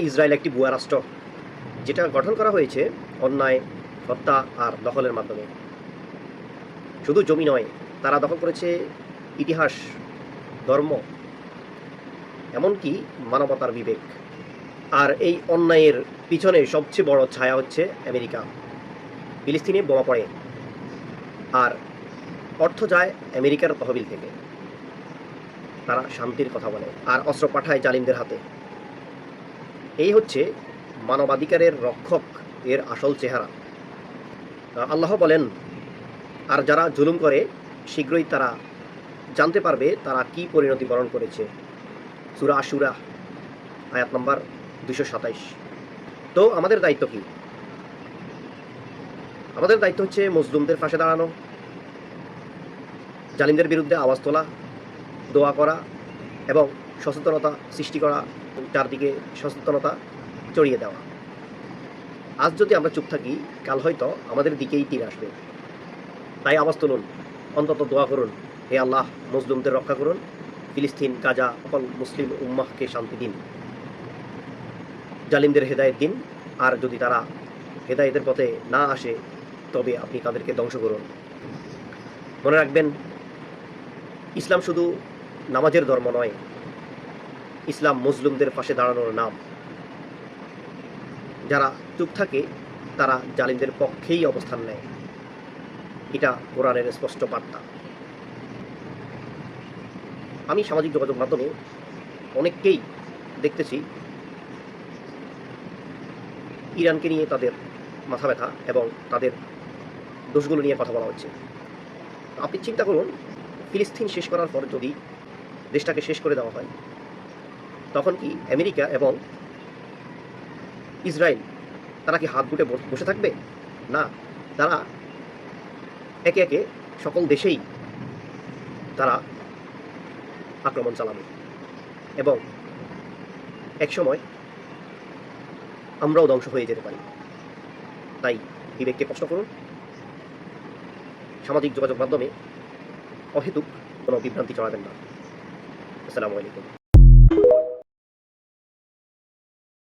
Israel একটি ভুয়া রাষ্ট্র, যেটা গঠন করা হয়েছে অন্যায়, হত্যা আর দখলের মাধ্যমে। শুধু জমি নয়, তারা দখল করেছে ইতিহাস, ধর্ম, এমনকি মানবতার বিবেক। আর এই অন্যায়ের পিছনে সবচেয়ে বড় ছায়া হচ্ছে আমেরিকা। ফিলিস্তিনে বোমা পড়ে আর অর্থ যায় আমেরিকার তহবিল থেকে। তারা শান্তির কথা বলে আর অস্ত্র পাঠায় জালিমদের হাতে। এই হচ্ছে মানবাধিকারের রক্ষক এর আসল চেহারা। আল্লাহ বলেন, আর যারা জুলুম করে শীঘ্রই তারা জানতে পারবে তারা কি পরিণতি বরণ করেছে। সূরা আশুরা আয়াত নম্বর 227। তো আমাদের দায়িত্ব কি? আমাদের দায়িত্ব হচ্ছে মজলুমদের পাশে দাঁড়ানো, জালিমদের বিরুদ্ধে আওয়াজ তোলা, দোয়া করা এবং সচেতনতা সৃষ্টি করা, চারদিকে সচেতনতা ছড়িয়ে দেওয়া। আজ যদি আমরা চুপ থাকি, কাল হয়তো আমাদের দিকেই তীর আসবে। তাই আওয়াজ তুলুন, অন্তত দোয়া করুন, হে আল্লাহ মজলুমদের রক্ষা করুন, ফিলিস্তিন, গাজা, সকল মুসলিম উম্মাহকে শান্তি দিন, জালিমদের হেদায়েত দিন। আর যদি তারা হেদায়েতের পথে না আসে, তবে আপনি তাদেরকে ধ্বংস করুন। মনে রাখবেন, ইসলাম শুধু নামাজের ধর্ম নয়, ইসলাম মজলুমদের পাশে দাঁড়ানোর নাম। যারা চুপ থাকে তারা জালিমদের পক্ষেই অবস্থান নেয়। এটা কোরআনের স্পষ্ট বার্তা। আমি সামাজিক যোগাযোগ মাধ্যমে অনেককেই দেখতেছি ইরানকে নিয়ে তাদের মাথা ব্যথা এবং তাদের দোষগুলো নিয়ে কথা বলা হচ্ছে। আপনি চিন্তা করুন, ফিলিস্তিন শেষ করার পর যদি দেশটাকে শেষ করে দেওয়া হয়, তখন কি আমেরিকা এবং ইসরায়েল তারা কি হাত গুটে বসে থাকবে? না, তারা একে একে সকল দেশেই তারা আক্রমণ চালাবে এবং একসময় আমরাও ধ্বংস হয়ে যেতে পারি। তাই বিবেককে প্রশ্ন করুন, সামাজিক যোগাযোগ মাধ্যমে অহেতুক কোনো বিভ্রান্তি ছড়াবেন না। আসসালামু আলাইকুম।